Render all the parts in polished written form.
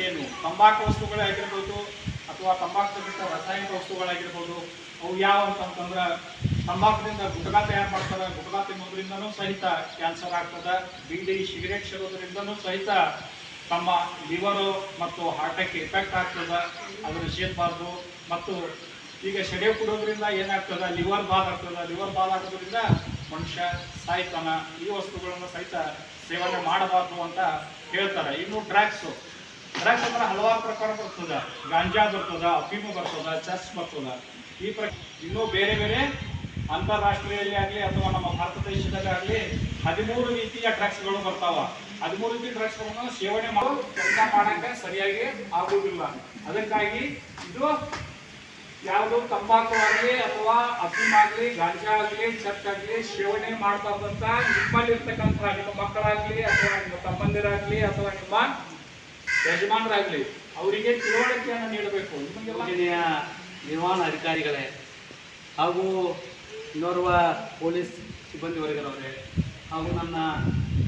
ಏನು ತಂಬಾಕು ವಸ್ತುಗಳೇ ಆಗಿರ್ಬೋದು ಅಥವಾ ತಂಬಾಕು ಜನಿತ ರಾಸಾಯನಿಕ ವಸ್ತುಗಳಾಗಿರ್ಬೋದು ಅವು ಯಾವ ಅಂತಂತಂದ್ರೆ ತಂಬಾಕದಿಂದ ಗುಟ್ಕಾ ತಯಾರು ಮಾಡ್ತಾರೆ. ಗುಟ್ಕಾ ತಿನ್ನೋದ್ರಿಂದನೂ ಸಹಿತ ಕ್ಯಾನ್ಸರ್ ಆಗ್ತದೆ. ಬೀಡಿ ಸಿಗರೇಟ್ ಸೇರೋದ್ರಿಂದನೂ ಸಹಿತ ತಮ್ಮ ಲಿವರು ಮತ್ತು ಹಾರ್ಟಕ್ಕೆ ಎಫೆಕ್ಟ್ ಆಗ್ತದೆ. ಅದನ್ನು ಸೇದಬಾರ್ದು. ಮತ್ತು ಈಗ ಸೆಡೆ ಕುಡೋದ್ರಿಂದ ಏನಾಗ್ತದೆ, ಲಿವರ್ ಬಾದ್ ಆಗ್ತದೆ. ಲಿವರ್ ಬಾದ್ ಆಗೋದ್ರಿಂದ ಮನುಷ್ಯ ಸಾಯ್ತಾನ. ಈ ವಸ್ತುಗಳನ್ನು ಸಹಿತ ಸೇವನೆ ಮಾಡಬಾರ್ದು ಅಂತ ಹೇಳ್ತಾರೆ. ಇನ್ನು ಡ್ರಗ್ಸ್ ಅಂದ್ರೆ ಹಲವಾರು ಪ್ರಕಾರ ಬರ್ತದೆ. ಗಾಂಜಾ ಬರ್ತದ, ಅಫೀಮು ಬರ್ತದ, ಚೆಸ್ ಬರ್ತದ. ಇನ್ನೂ ಬೇರೆ ಬೇರೆ ಅಂತಾರಾಷ್ಟ್ರೀಯಲ್ಲಿ ಆಗಲಿ ಅಥವಾ ನಮ್ಮ ಭಾರತ ದೇಶದಲ್ಲಿ ಆಗಲಿ 13 ರೀತಿಯ ಡ್ರಗ್ಸ್ಗಳು ಬರ್ತಾವ. 13 ರೀತಿಯ ಡ್ರಗ್ಸ್ಗಳನ್ನು ಸೇವನೆ ಕೆಲಸ ಮಾಡಕ್ಕೆ ಸರಿಯಾಗಿ ಆಗುವುದಿಲ್ಲ. ಅದಕ್ಕಾಗಿ ಇದು ಯಾವುದು ತಂಬಾಕು ಆಗಲಿ ಅಥವಾ ಅಫೀಮ್ ಆಗಲಿ ಗಾಂಜಾ ಆಗಲಿ ಚೆಕ್ ಆಗಲಿ ಸೇವನೆ ಮಾಡ್ಬಾರ್ದಂತ ನಿಮ್ಮಲ್ಲಿರ್ತಕ್ಕಂಥ ನಿಮ್ಮ ಮಕ್ಕಳಾಗ್ಲಿ ಅಥವಾ ನಿಮ್ಮ ತಮ್ಮಂದಿರಾಗ್ಲಿ ಅಥವಾ ನಿಮ್ಮ ಯಜಮಾನರಾಗ್ಲಿ ಅವರಿಗೆ ತಿಳುವಳಿಕೆಯನ್ನು ನೀಡಬೇಕು. ಯೋಜನೆಯ ನಿರ್ವಹಣಾ ಅಧಿಕಾರಿಗಳೇ ಹಾಗೂ ಇನ್ನೋರ್ವ ಪೊಲೀಸ್ ಸಿಬ್ಬಂದಿ ವರ್ಗದವರೇ ಹಾಗೂ ನನ್ನ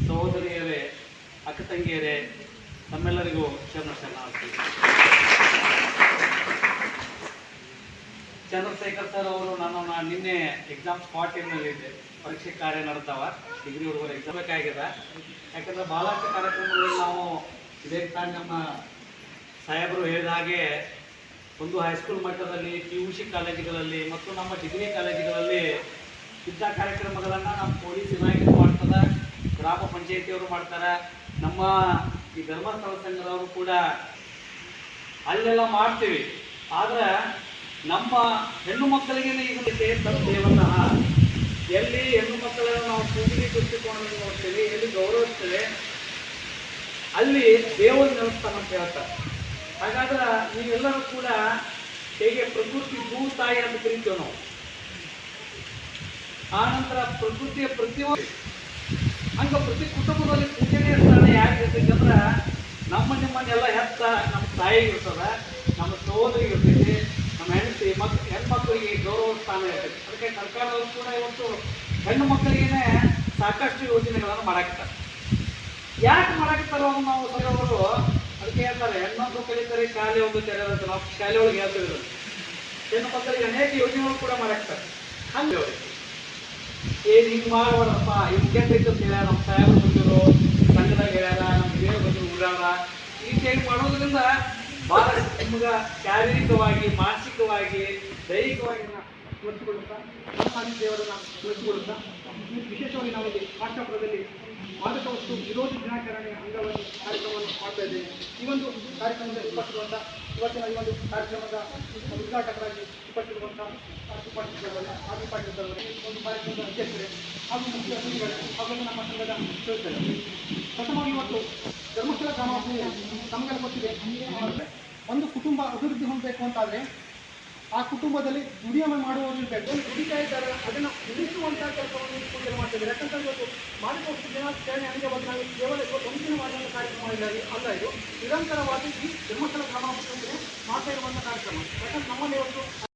ಸಹೋದರಿಯರೇ, ಅಕ್ಕ ತಂಗಿಯರೇ, ತಮ್ಮೆಲ್ಲರಿಗೂ ಶರಣಾರ್ಥಿ. ಚಂದ್ರಶೇಖರ್ ಸರ್ ಅವರು ನಾನು ನಿನ್ನೆ ಎಕ್ಸಾಮ್ ಸ್ಪಾಟ್ ಇದ್ದೆ. ಪರೀಕ್ಷೆ ಕಾರ್ಯ ನಡೆದವ ಡಿಗ್ರಿ ಹುಡುಗರು ಎಕ್ಸಾಮ್ ಬೇಕಾಗಿದೆ. ಯಾಕಂದರೆ ಭಾಳಷ್ಟು ಕಾರ್ಯಕ್ರಮಗಳಲ್ಲಿ ನಾವು ಇದೇ ತಾನು ನಮ್ಮ ಸಾಹೇಬರು ಹೇಳಿದ ಹಾಗೆ ಒಂದು ಹೈಸ್ಕೂಲ್ ಮಟ್ಟದಲ್ಲಿ PUC ಕಾಲೇಜುಗಳಲ್ಲಿ ಮತ್ತು ನಮ್ಮ ಡಿಗ್ರಿ ಕಾಲೇಜುಗಳಲ್ಲಿ ಇಂಥ ಕಾರ್ಯಕ್ರಮಗಳನ್ನು ನಮ್ಮ ಪೊಲೀಸ್ ಇಲಾಖೆ ಮಾಡ್ತದೆ, ಗ್ರಾಮ ಪಂಚಾಯಿತಿಯವರು ಮಾಡ್ತಾರೆ, ನಮ್ಮ ಈ ಧರ್ಮಸ್ಥಳ ಸಂಘದವರು ಕೂಡ ಅಲ್ಲೆಲ್ಲ ಮಾಡ್ತೀವಿ. ಆದರೆ ನಮ್ಮ ಹೆಣ್ಣು ಮಕ್ಕಳಿಗೆ ಈಗ ತಪ್ಪೇವಂತಹ ಎಲ್ಲಿ ಹೆಣ್ಣು ಮಕ್ಕಳನ್ನು ನಾವು ಕೂಗಿಗೆ ಗುರುತಿಕೊಂಡು ನೋಡ್ತೀವಿ, ಎಲ್ಲಿ ಗೌರವಿಸ್ತೇವೆ ಅಲ್ಲಿ ದೇವರು ನೆಲೆಸ್ತಾನೆ ಅಂತ ಹೇಳ್ತಾರೆ. ಹಾಗಾದ್ರೆ ನೀವೆಲ್ಲರೂ ಕೂಡ ಹೇಗೆ ಪ್ರಕೃತಿ ಭೂತಾಯಿ ಅಂತ ಕರಿತೀವಿ ನಾವು. ಆ ನಂತರ ಪ್ರಕೃತಿಯ ಪ್ರತಿಯೊಂದು ಹಂಗ ಪ್ರತಿ ಕುಟುಂಬದಲ್ಲಿ ಪೂಜೆನೇ ಇರ್ತಾನೆ. ಯಾಕೆ ಇರ್ತೈತಂದ್ರೆ ನಿಮ್ಮನ್ನೆಲ್ಲ ಹೆತ್ತ ನಮ್ಮ ತಾಯಿಗೆ ಇರ್ತದೆ, ನಮ್ಮ ಸಹೋದರಿಗೆ ಇರ್ತೈತಿ, ನಮ್ಮ ಹೆಣ್ಮಕ್ಳಿಗೆ ಗೌರವ ಸ್ಥಾನ ಇರ್ತೈತಿ. ಅದಕ್ಕೆ ಸರ್ಕಾರದವರು ಕೂಡ ಇವತ್ತು ಹೆಣ್ಣು ಮಕ್ಕಳಿಗೆ ಸಾಕಷ್ಟು ಯೋಜನೆಗಳನ್ನು ಮಾಡಾಕ್ತಾರೆ. ಯಾಕೆ ಮಾಡಾಕ್ತಾರೋ ನಾವು ಸರಿಯವರು ಅದಕ್ಕೆ ಹೇಳ್ತಾರೆ, ಹೆಣ್ಮಕ್ಳು ಕಲಿತಾರೆ ಶಾಲೆ ಒಂದು ತೆರೆದಂತೆ. ನಾವು ಶಾಲೆ ಒಳಗೆ ಹೇಳ್ತಿದ್ರು ಹೆಣ್ಣು ಮಕ್ಕಳಿಗೆ ಅನೇಕ ಯೋಜನೆಗಳು ಕೂಡ ಮಾಡಾಕ್ತಾರೆ. ಹಂಗೆ ಏನು ಹಿಂಗೆ ಮಾಡಬಾರ್ದಪ್ಪ, ಹಿಂಗೆ ಕೆಟ್ಟೈತೆ ಅಂತ ಹೇಳ್ಯಾರ ನಮ್ಮ ಸಾಹೇಬರು ಬಂದಿರು, ಸಂಘದಾಗ ಹೇಳ್ಯಾರ, ನಮ್ಮ ಹಿರಿಯರು ಬಂದರು ಊರಾರ. ಈ ರೀತಿಯಾಗಿ ಮಾಡೋದ್ರಿಂದ ಭಾಳ ನಿಮ್ಗೆ ಶಾರೀರಿಕವಾಗಿ, ಮಾನಸಿಕವಾಗಿ, ದೈಹಿಕವಾಗಿ ತೋರಿಸಿಕೊಡುತ್ತಾ ನಮ್ಮ ದೇವರನ್ನು ತೋರಿಸಿಕೊಡುತ್ತಾ ವಿಶೇಷವಾಗಿ ನಾವಿಲ್ಲಿ ಪಾಠಶಾಸ್ತ್ರದಲ್ಲಿ ಮಾದಕ ವಸ್ತು ವಿರೋಧಿ ದಿನಾಚರಣೆಯ ಅಂಗವಾಗಿ ಕಾರ್ಯಕ್ರಮವನ್ನು ಮಾಡ್ತಾ ಇದ್ದೇವೆ. ಈ ಒಂದು ಕಾರ್ಯಕ್ರಮದ ಇವತ್ತಿನ ಈ ಒಂದು ಕಾರ್ಯಕ್ರಮದ ಉದ್ಘಾಟಕರಾಗಿ ಉಪಸ್ಥಿತಿರುವಂಥ ಆದಿ ಪಾಟೀಲ್ ಒಂದು ಕಾರ್ಯಕ್ರಮದ ಅಧ್ಯಕ್ಷರೇ ಹಾಗೂ ಮುಖ್ಯ ಅತಿಥಿಗಳೇ ಹಾಗೂ ನಮ್ಮ ಸಂಘದ ಸದಸ್ಯರು. ಪ್ರಥಮವಾಗಿ ಇವತ್ತು ಧರ್ಮಸ್ಥಳ ಗ್ರಾಮಾಭಿವೃದ್ಧಿ ನಮಗೆಲ್ಲ ಗೊತ್ತಿದೆ, ಒಂದು ಕುಟುಂಬ ಅಭಿವೃದ್ಧಿ ಹೊಂದಬೇಕು ಅಂತಾದರೆ ಆ ಕುಟುಂಬದಲ್ಲಿ ದುಡಿಮೆ ಮಾಡುವವರು ಇರಬೇಕು. ದುಡಿತಾ ಇದ್ದಾರೆ, ಅದನ್ನು ಉಳಿಸುವಂಥ ಕೆಲಸವನ್ನು ಪೂಜೆ ಮಾಡ್ತಿದ್ದಾರೆ. ಯಾಕಂತ ಇವತ್ತು ಮಾದಕ ವಸ್ತು ದಿನಾಚರಣೆ ಅಂಗವಾಗಿ ನಾವು ಕೇವಲ ಒಂದು ದಿನ ಮಾಡುವಂಥ ಕಾರ್ಯಕ್ರಮ ಅಲ್ಲ, ಇದು ನಿರಂತರವಾಗಿ ಈ ಧರ್ಮಸ್ಥಳ ಗ್ರಾಮಾಭಿವೃದ್ಧಿ ಮಾಡ್ತಾ ಇರುವಂಥ ಕಾರ್ಯಕ್ರಮ. ಯಾಕಂದ್ರೆ ನಮ್ಮಲ್ಲಿ ಇವತ್ತು